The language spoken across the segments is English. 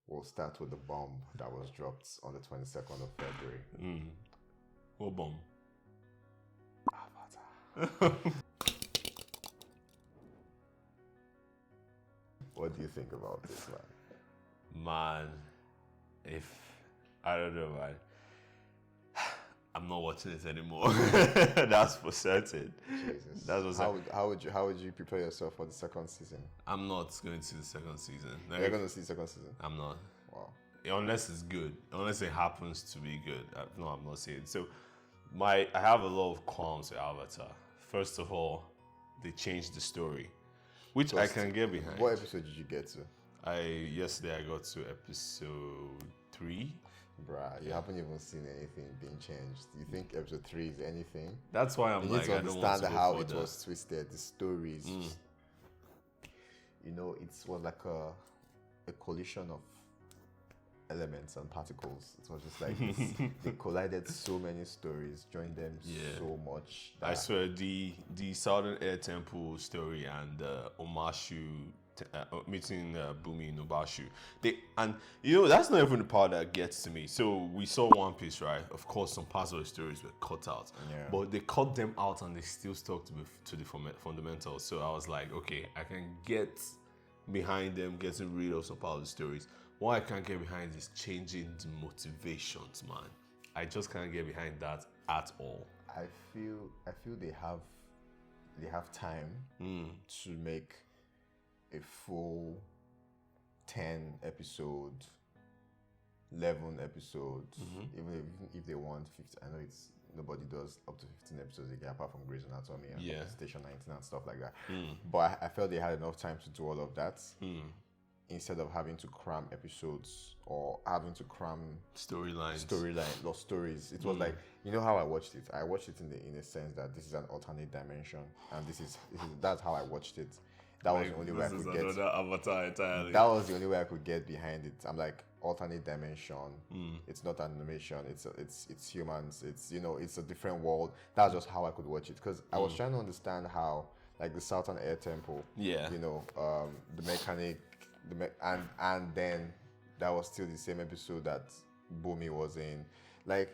we'll start with the bomb that was dropped on the 22nd of February. What bomb? Avatar. What do you think about this, man? Man, I don't know, man. I'm not watching it anymore. That's for certain. Jesus. That's what's how would you prepare yourself for the second season? I'm not going to see the second season. You're going to see the second season? I'm not. Wow. Unless it's good. Unless it happens to be good. No, I'm not saying. So, I have a lot of qualms with Avatar. First of all, they changed the story, which I can get behind. What episode did you get to? Yesterday I got to episode 3. Bruh, you haven't even seen anything being changed. Do you think episode 3 is anything? That's why I'm you like, need to I don't want understand to how go it was twisted. The stories, it was like a collision of elements and particles. It was just like this. They collided so many stories, joined them so much. I swear, the Southern Air Temple story and Omashu meeting Bumi in Obashu. That's not even the part that gets to me. So we saw One Piece, right? Of course, some parts of the stories were cut out, but they cut them out and they still stuck to the fundamentals. So I was like, okay, I can get behind them getting rid of some part of the stories. What I can't get behind is changing the motivations, man. I just can't get behind that at all. I feel they have time to make a full 10 episode, 11 episodes, even if they want 50. I know nobody does up to 15 episodes again apart from Grey's Anatomy and Station 19 and stuff like that. But I felt they had enough time to do all of that instead of having to cram episodes or having to cram storyline or stories. It was like, you know how I watched it? I watched it in a sense that this is an alternate dimension, and that's how I watched it. That was the only way I could get. Another Avatar entirely. That was the only way I could get behind it. I'm like, alternate dimension. It's not animation. It's humans. It's a different world. That's just how I could watch it, because I was trying to understand how, like, the Southern Air Temple. Yeah. The mechanic, and then that was still the same episode that Bumi was in. Like,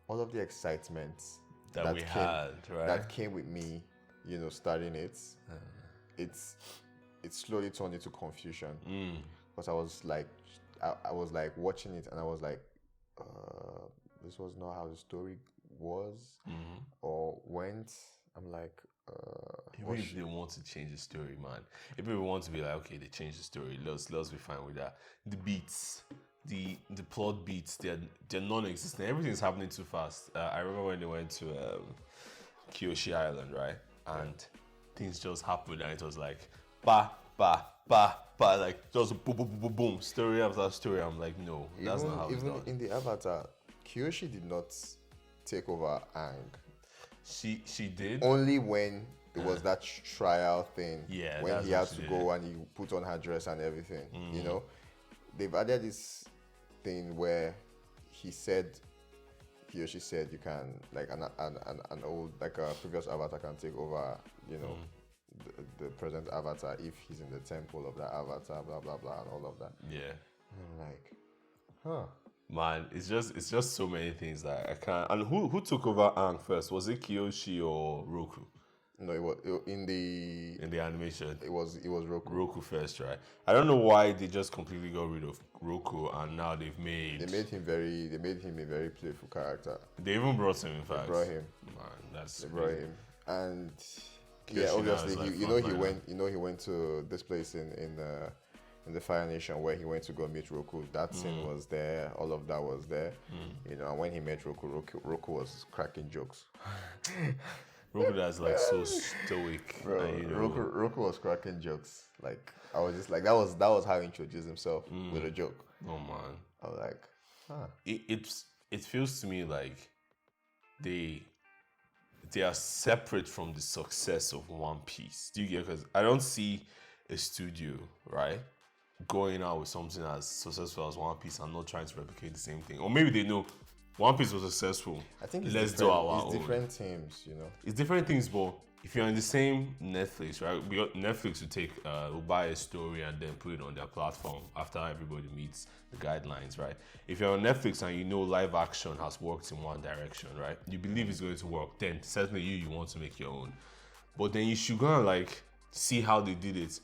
all of the excitement that came with me, starting it, it's slowly turned into confusion. Because I was like watching it and I was like, this was not how the story was or went. I'm like, even if they want to change the story, man. If people want to be like, okay, they changed the story, let's be fine with that. The beats, the plot beats, they're non-existent. Everything's happening too fast. I remember when they went to Kyoshi Island, right? And things just happened and it was like like just boom, boom, boom, boom, boom, story after story. I'm like, no, that's not how it's done. Even in the Avatar, Kyoshi did not take over Aang. She did. Only when it was that trial thing. Yeah, when he had to go and he put on her dress and everything. They've added this thing where he or she said you can, like, an old, like a previous avatar can take over, the present avatar if he's in the temple of that avatar, blah blah blah, and all of that. Yeah. And I'm like, huh. Man, it's just so many things that I can't. And who took over Aang first? Was it Kyoshi or Roku? No, it was in the animation. It was Roku. Roku first, right? I don't know why they just completely got rid of Roku and now they made him a very playful character. They even brought him. In fact, they brought him. Man, they brought him, and obviously he went to this place in the Fire Nation where he went to go meet Roku. That scene was there. All of that was there. And when he met Roku was cracking jokes. Roku that's like so stoic. Bro, Roku was cracking jokes. Like, I was just like, that was how he introduced himself, with a joke. Oh man. I was like, huh. It feels to me like they are separate from the success of One Piece. Do you get? Because I don't see a studio, right, going out with something as successful as One Piece and not trying to replicate the same thing. Or maybe they know One Piece was successful. I think let's do our own. It's different teams, It's different things, but if you're in the same Netflix, right? Netflix will buy a story and then put it on their platform after everybody meets the guidelines, right? If you're on Netflix and you know live action has worked in one direction, right? You believe it's going to work, then certainly you want to make your own. But then you should go and like see how they did it.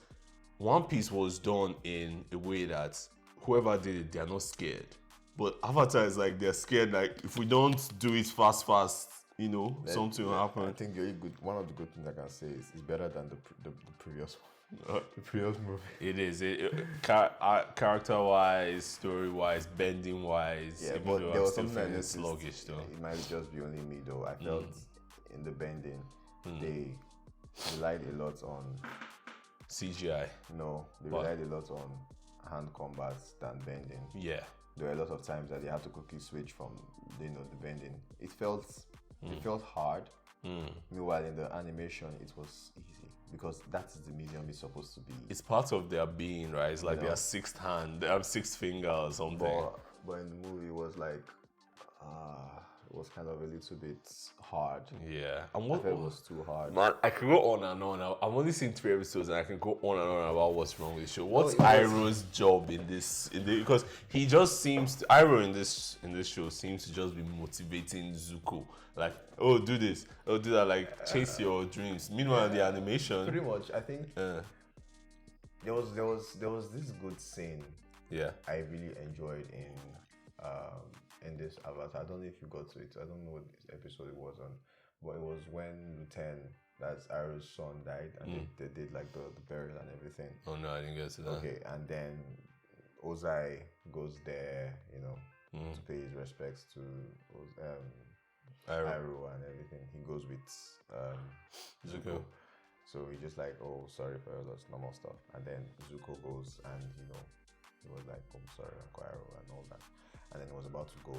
One Piece was done in a way that whoever did it, they're not scared. But Avatar is like they're scared. Like if we don't do it fast, something will happen. I think one of the good things I can say is it's better than the previous one. The previous movie. It is. Character-wise, story-wise, bending-wise. Yeah, but there was something that sluggish though. It might just be only me though. I felt in the bending they relied a lot on CGI. No, they relied a lot on hand combats than bending. Yeah. There were a lot of times that they had to quickly switch from the bending. It felt hard. Meanwhile, in the animation, it was easy because that is the medium it's supposed to be. It's part of their being, right? It's like their sixth hand, they have sixth finger or something. But in the movie, it was like, it was kind of a little bit hard. Yeah. And what it was too hard. Man, I can go on and on. I've only seen 3 episodes and I can go on and on about what's wrong with the show. What's Iroh's job in this? Because he just seems to, Iroh in this show seems to just be motivating Zuko. Like, oh, do this, oh, do that, like chase your dreams. Meanwhile, the animation. Pretty much, I think there was this good scene. Yeah. I really enjoyed in this Avatar. I don't know if you got to it. I don't know what episode it was on, but it was when Lieutenant, that's Iroh's son, died, and they did like the burial and everything. Oh no, I didn't get to that. Okay, and then Ozai goes there, to pay his respects to Iroh and everything. He goes with Zuko. So he just like, oh, sorry for all those normal stuff. And then Zuko goes and, he was like, oh, sorry, Uncle Iroh and all that. And then he was about to go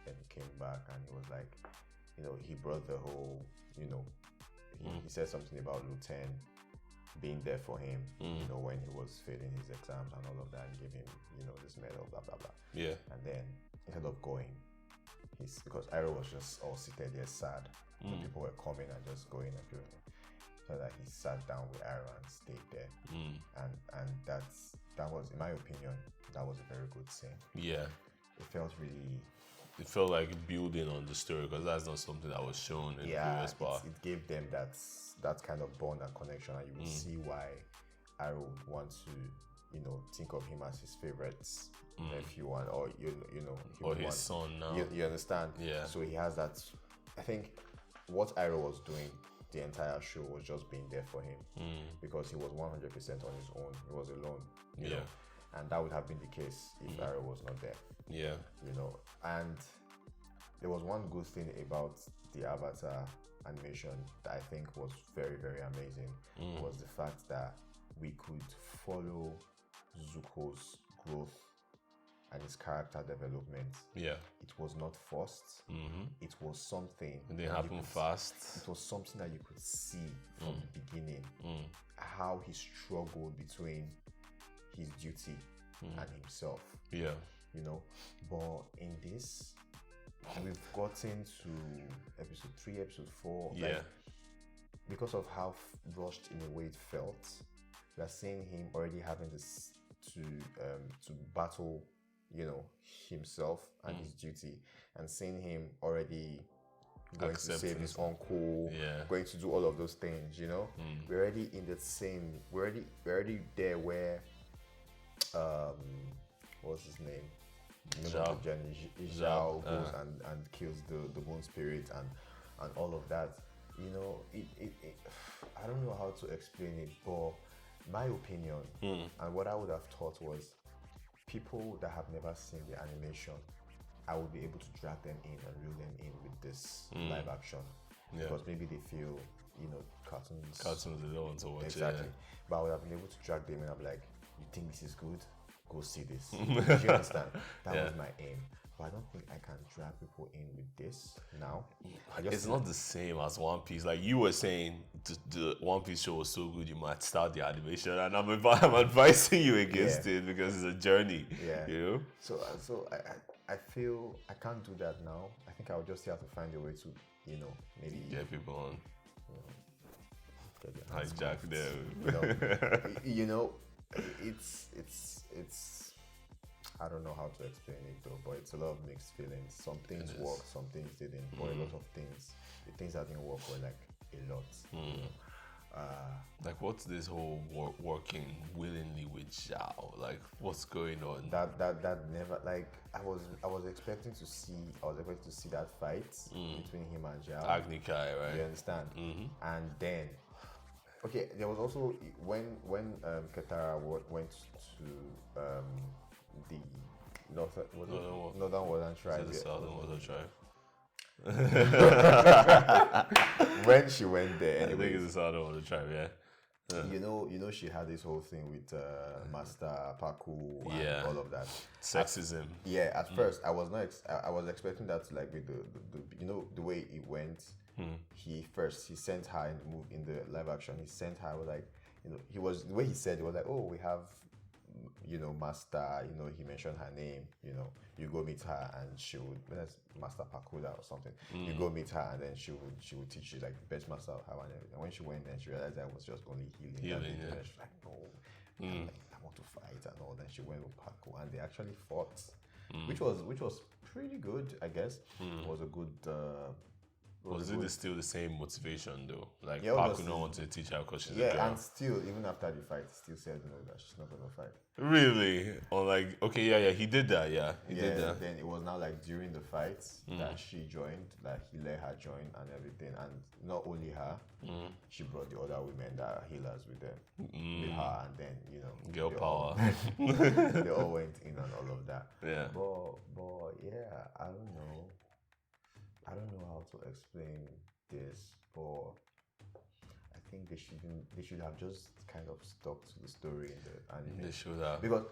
and he came back and he was like, he brought the whole, he said something about Lieutenant being there for him, when he was failing his exams and all of that, and give him, this medal, blah, blah, blah. Yeah. And then instead of going, because Iroh was just all seated there sad. People were coming and just going and doing it. So that he sat down with Iroh and stayed there. And that was, in my opinion, that was a very good scene. Yeah. It felt like building on the story because that's not something that was shown in the previous part. It gave them that kind of bond and connection, and you would see why Iroh would want to, think of him as his favorite nephew or his son now. You understand? Yeah. So he has that. I think what Iroh was doing the entire show was just being there for him because he was 100% on his own. He was alone. You know? And that would have been the case if Iroh was not there. Yeah. And there was one good thing about the Avatar animation that I think was very, very amazing was the fact that we could follow Zuko's growth and his character development. Yeah. It was not forced. It was something. It didn't happen fast. It was something that you could see from the beginning. How he struggled between his duty and himself. Yeah. But in this, we've gotten to episode 3, episode 4. Yeah. Like, because of how rushed in a way it felt, we are seeing him already having this to battle, himself and his duty, and seeing him already going to save his uncle, going to do all of those things. We're already in the same. We're already there where, what's his name? Zhao goes and kills the moon spirit and all of that. I don't know how to explain it, but my opinion and what I would have thought was people that have never seen the animation, I would be able to drag them in and reel them in with this live action because maybe they feel cartoons they don't want to watch exactly. But I would have been able to drag them in and be like, you think this is good? Go see this. Do you understand? That was my aim. But I don't think I can drag people in with this now. It's not the same as One Piece. Like you were saying, the One Piece show was so good, you might start the animation, and I'm advising you against it because it's a journey. Yeah. So I feel I can't do that now. I think I'll just have to find a way to, maybe get people on. get your hands Hijack cuffed. them. You know, it's I don't know how to explain it though, but it's a lot of mixed feelings. Some things worked, some things didn't, but a lot of things, the things that didn't work were like a lot. You know? Like, what's this whole working willingly with Zhao? Like, what's going on? That never, like, I was expecting to see that fight between him and Zhao. Agni Kai, right? You understand? And then, okay, there was also when Katara went to the northern Warden tribe. The southern Warden tribe. When she went there, I think it's the southern Warden tribe, yeah. You know, she had this whole thing with Master Paku and all of that. Sexism. At first, I was not. I was expecting that to like be the you know the way it went. He sent her in the live action. He sent her was like, you know, he was the way he said it was like, oh, we have, you know, Master. You know, he mentioned her name. You know, you go meet her and she would. That's Master Pakuda or something. You go meet her and then she would teach you like the best master of how and everything. When she went and she realized that was just only healing. Yeah. She's like, no, I want to fight and all. Then she went with Paku and they actually fought, which was pretty good, I guess. It was a good. Was it still the same motivation though? Like, Yeah, Paku not want to teach her because she's a girl. And still, even after the fight, he still said no that she's not gonna fight. Really? Or like, okay, yeah, he did that, yeah. He did that. Then it was now like during the fight that she joined, like he let her join and everything, and not only her, she brought the other women that are healers with them, with her, and then you know, Girl power. They all went in on all of that. Yeah. But yeah, I don't know how to explain this, but I think they should have just kind of stuck to the story in the anime. They should have. Because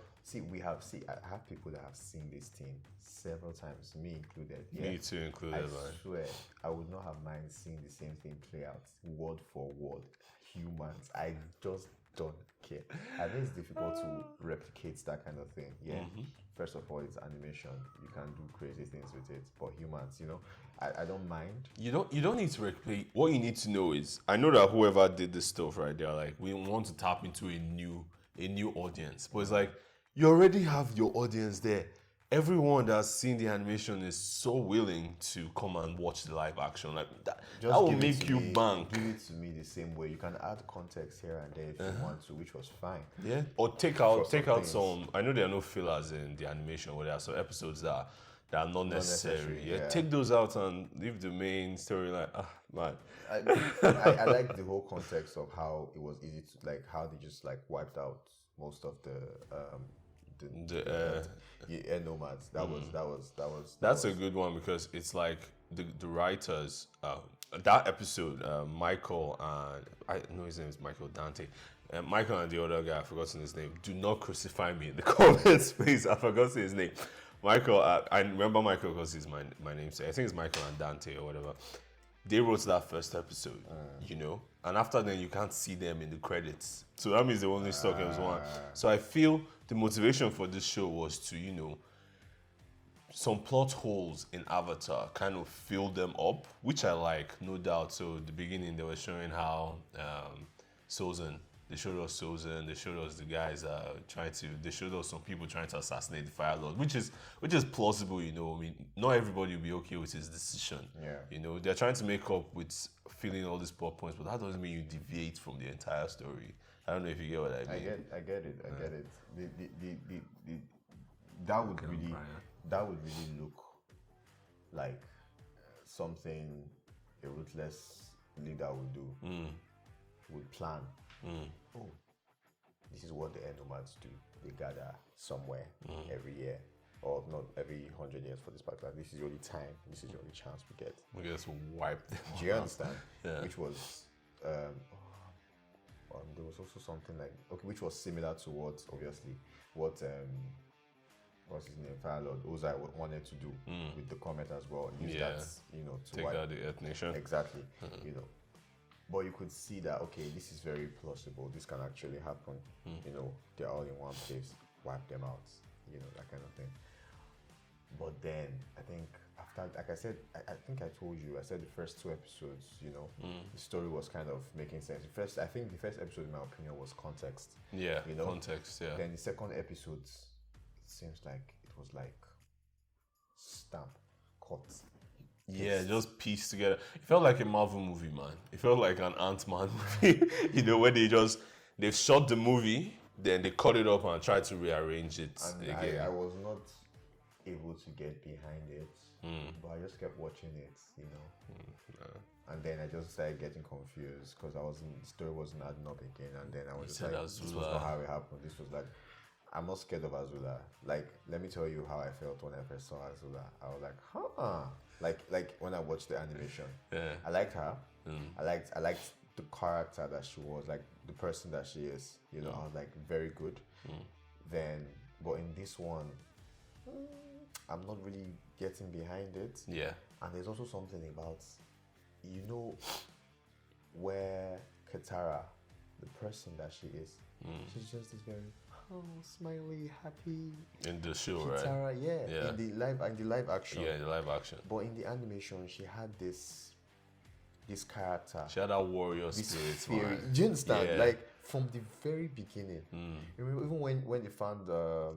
I have people that have seen this thing several times, me included. Me too included, I man. swear, I would not have mind seeing the same thing play out word for word. Humans, I just don't care. I think it's difficult to replicate that kind of thing. Yeah. First of all, it's animation. You can do crazy things with it. But humans, you know, I don't mind. You don't need to replicate. What you need to know is, I know that whoever did this stuff right there, like, we want to tap into a new audience. But it's like, you already have your audience there. Everyone that's seen the animation is so willing to come and watch the live action. Like that will make you bank. Give it to me the same way. You can add context here and there if you want to, which was fine. Yeah. Or take out some. I know there are no fillers in the animation, but there are some episodes that are not necessary. Yeah. Take those out and leave the main storyline. Man. I like the whole context of how it was easy to, like, how they just like wiped out most of the air nomads. That's a good one, because it's like the writers, that episode, Michael and I know his name is Michael Dante. Michael and the other guy, I've forgotten his name. Do not crucify me in the comments, please. I've forgotten his name. Michael, I remember Michael because he's my namesake. I think it's Michael and Dante or whatever. They wrote that first episode, you know, and after then you can't see them in the credits. So that means they only stuck as one. So I feel the motivation for this show was to, you know, some plot holes in Avatar, kind of fill them up, which I like, no doubt. So at the beginning they were showing how Sozin. They showed us Sozin. They showed us the guys they showed us some people trying to assassinate the Fire Lord, which is plausible, you know. I mean, not everybody will be okay with his decision. Yeah. You know, they're trying to make up with filling all these plot points, but that doesn't mean you deviate from the entire story. I don't know if you get what I mean. I get it. That would really look like something a ruthless leader would do. Would plan. Oh, this is what the air nomads do. They gather somewhere every year, or not every 100 years for this particular. This is the only time. This is the only chance we get. We just wipe them. Do you understand? Yeah. Which was, there was also something like, okay, which was similar to what what's his name, Fire Lord Ozai wanted to do with the comet as well. Use that, you know, to take out the Earth Nation. Exactly. You know. But you could see that, okay, this is very plausible. This can actually happen. You know, they're all in one place. Wipe them out. You know, that kind of thing. But then, I think after, like I said, I think I told you, I said the first 2 episodes, the story was kind of making sense. I think the first episode, in my opinion, was context. Yeah, context, yeah. Then the second episode, it seems like it was like stamp, cut. Yeah, just pieced together. It felt like a Marvel movie, man. It felt like an Ant-Man movie. Where they've shot the movie, then they cut it up and tried to rearrange it And again. I was not able to get behind it, but I just kept watching it, And then I just started getting confused because the story wasn't adding up again. And then I was just like, this was not how it happened. This was like, I'm not scared of Azula. Like, let me tell you how I felt when I first saw Azula. I was like, huh. Like when I watched the animation. Yeah. I liked her. I liked the character that she was, like the person that she is. I was like, very good. Then, but in this one, I'm not really getting behind it. Yeah. And there's also something about, where Katara, the person that she is, she's just this very smiley, happy. In the show, Katara, right? Yeah. In the live action. Yeah, in the live action. But in the animation, she had this character. She had that warrior spirit, man. Do you understand? Yeah. Like from the very beginning. Remember, even when they found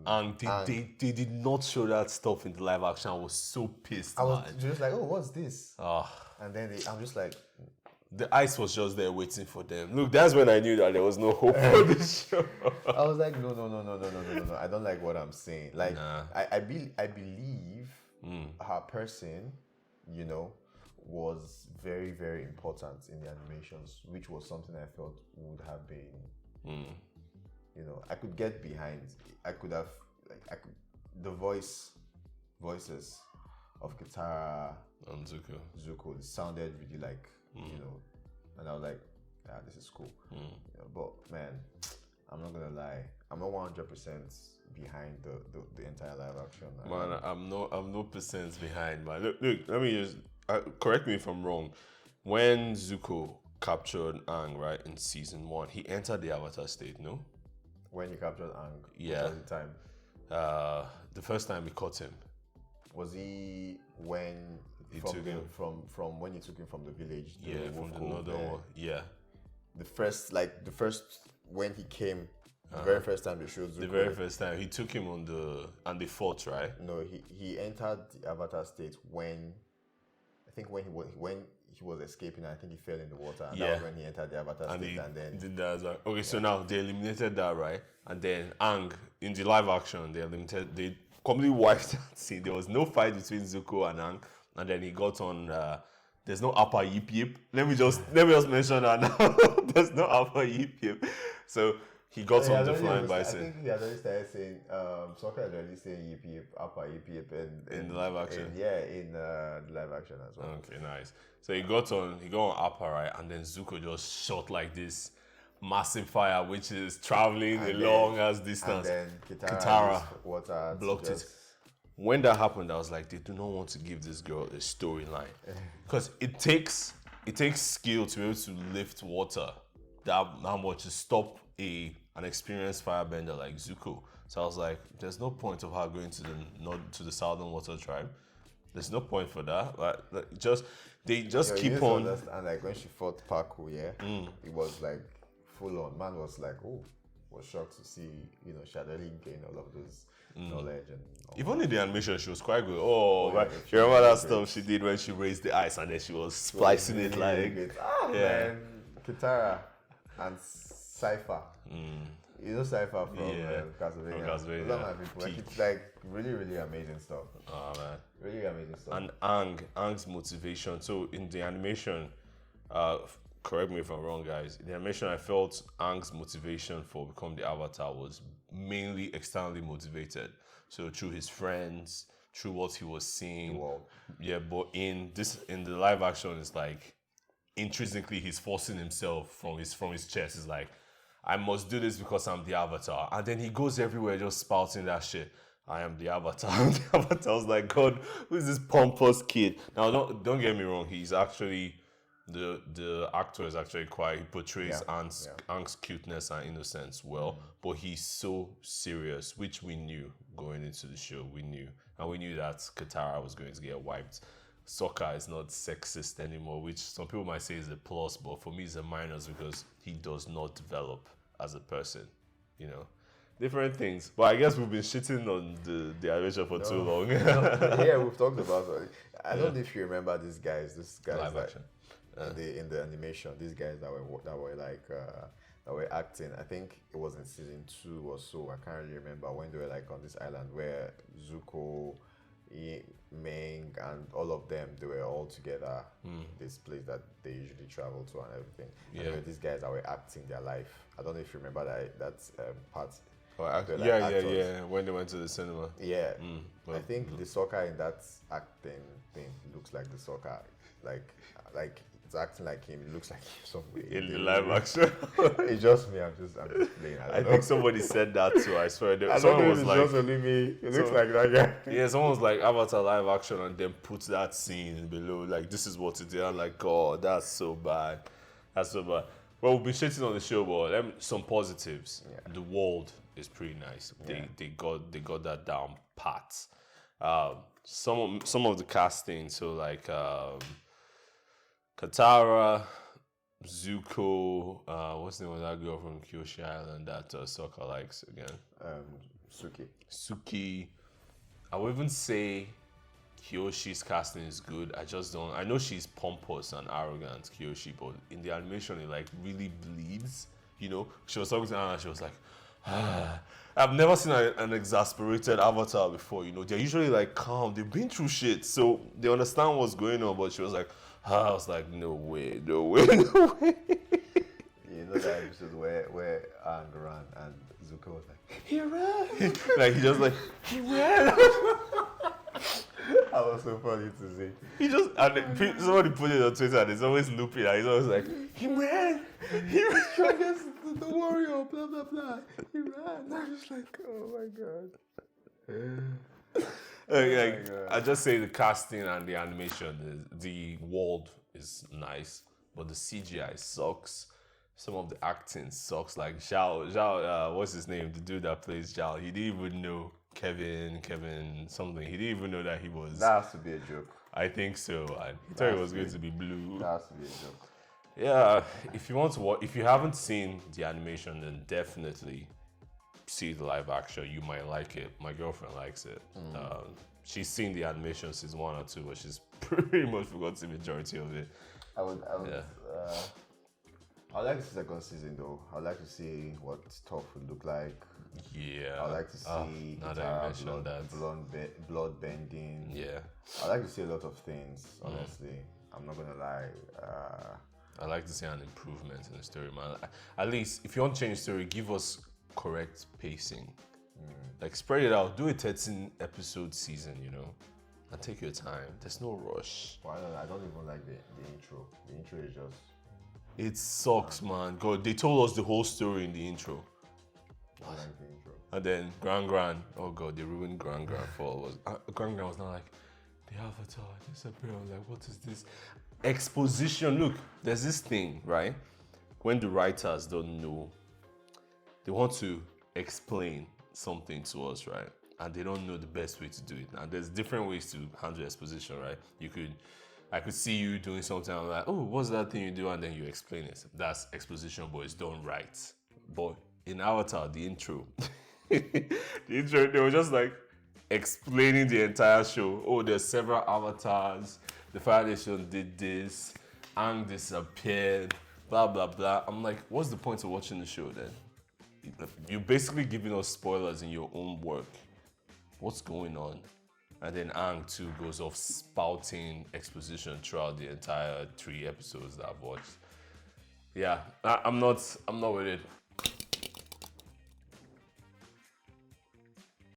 and they did not show that stuff in the live action. I was so pissed. I was just like, oh, what's this? Ah. And then I'm just like, the ice was just there waiting for them. Look, that's when I knew that there was no hope for this show. I was like, no. I don't like what I'm saying. Like, nah. I believe her person, was very, very important in the animations, which was something I felt would have been, I could get behind. I could have, the voices of Katara and Zuko sounded really like, and I was like, yeah, this is cool. But man, I'm not gonna lie, I'm not 100% behind the entire live action. Man, I'm no percent behind, man. Look, let me just correct me if I'm wrong. When Zuko captured Aang, right, in season 1, he entered the Avatar state, no? When he captured Aang, yeah, the time. The first time we caught him. Was he when he took him from when he took him from the village? Yeah, from the northern one. Yeah. The first when he came, the very first time they showed Zuko. The very first time he took him and they fought, right? No, he entered the Avatar state when he was escaping. I think he fell in the water, and that was when he entered the Avatar state. And then did that as well. Okay, so now they eliminated that, right? And then Aang in the live action, they completely wiped that scene. There was no fight between Zuko and Aang, and then he got on. There's no upper yip yip. Let me just mention that now. There's no upper yip yip. So he got on the flying bison. I think he had already started saying, Sokka had already saying yip yip, upper yip yip, in the live action. In the live action as well. Okay, nice. So he got on upper, right, and then Zuko just shot like this massive fire, which is traveling a long as distance. And then Katara blocked it. When that happened, I was like, they do not want to give this girl a storyline, because it takes skill to be able to lift water that much to stop an experienced firebender like Zuko. So I was like, there's no point of her going to the Southern Water Tribe. There's no point for that. They just keep on. And like when she fought Paku, it was like full on. Man was like, was shocked to see, she had already gained all of those knowledge and all. Even in the animation, she was quite good. Right. You remember that stuff she did when she raised the ice and then she was splicing it like. Man, Katara and Cypher. Cypher from Castlevania. Like, it's like really, really amazing stuff. Oh man, really amazing stuff. And Aang's motivation. So in the animation, correct me if I'm wrong, guys. In the animation, I felt Aang's motivation for becoming the Avatar was mainly externally motivated. So through his friends, through what he was seeing. Yeah, but in the live action, it's like intrinsically he's forcing himself from his chest. It's like, I must do this because I'm the Avatar. And then he goes everywhere just spouting that shit. I am the Avatar. I'm the Avatar. I was like, God, who is this pompous kid? Now, don't get me wrong. He's actually The actor is actually quite. He portrays Yeah, Aang's cuteness and innocence well, but he's so serious, which we knew going into the show. We knew that Katara was going to get wiped. Sokka is not sexist anymore, which some people might say is a plus, but for me it's a minus because he does not develop as a person, you know. Different things. But I guess we've been shitting on the animation for too long. Yeah, we've talked about it. I don't know if you remember these guys. Live action. In the animation, these guys that were acting. I think it was in season 2 or so. I can't really remember when they were like on this island where Zuko, Meng, and all of them, they were all together. This place that they usually travel to and everything. Yeah. And there were these guys that were acting their life. I don't know if you remember that part. Yeah. When they went to the cinema. Yeah. I think the Sokka in that acting thing looks like the Sokka. Like it's acting like him. It looks like him somewhere. In the live action. It's just me. I'm just playing. I think somebody said that too. I swear. Someone was like, just only me. It looks like that guy. Yeah, someone was like Avatar live action and then put that scene below. Like, this is what it is. I'm like, God, that's so bad. That's so bad. Well, we've been shitting on the show, but some positives. Yeah. The world is pretty nice. Yeah. They got that down pat. Some of the casting, so like Katara, Zuko, what's the name of that girl from Kyoshi Island that Sokka likes again? Suki. I would even say Kyoshi's casting is good. I just don't. I know she's pompous and arrogant, Kyoshi, but in the animation it like really bleeds. You know, she was talking to Anna. She was like, I've never seen an exasperated Avatar before. You know, they're usually like calm. They've been through shit, so they understand what's going on. But she was like, I was like, no way. You know that episode where Aang ran and Zuko was like, he ran. Like he just like he ran. That was so funny to see. He just somebody put it on Twitter and it's always looping and he's always like, he ran. Strongest the warrior, blah blah blah. He ran. I was like, oh my god. I just say the casting and the animation, the world is nice, but the CGI sucks. Some of the acting sucks. Like Zhao, what's his name? The dude that plays Zhao, he didn't even know Kevin something. He didn't even know that he was. That has to be a joke. I think so. And he thought it was going to be blue. That has to be a joke. Yeah, if you want to watch, if you haven't seen the animation, then definitely see the live action. You might like it. My girlfriend likes it. She's seen the animation season 1 or 2, but she's pretty much forgotten the majority of it. I'd like to see the second season though. I'd like to see what Toph would look like. Yeah. I'd like to see blood bending. Yeah. I'd like to see a lot of things, honestly. I'm not gonna lie. I'd like to see an improvement in the story, man. At least, if you want to change the story, give us correct pacing. Like, spread it out. Do a 13-episode season, you know, and take your time. There's no rush. Well, I don't even like the intro. The intro is just... It sucks, man. God, they told us the whole story in the intro. I like the intro. And then Gran. Oh God, they ruined Gran for us. Gran was not like, the Avatar disappeared. I was like, what is this? Exposition. Look, there's this thing, right? When the writers don't know, they want to explain something to us, right? And they don't know the best way to do it. And there's different ways to handle exposition, right? I could see you doing something, I'm like, oh, what's that thing you do? And then you explain it. That's exposition, but it's done right. But in Avatar, the intro, they were just like explaining the entire show. Oh, there's several avatars. The Fire Nation did this. Aang disappeared. Blah, blah, blah. I'm like, what's the point of watching the show then? You're basically giving us spoilers in your own work. What's going on? And then Aang too goes off spouting exposition throughout the entire 3 episodes that I've watched. Yeah, I'm not with it.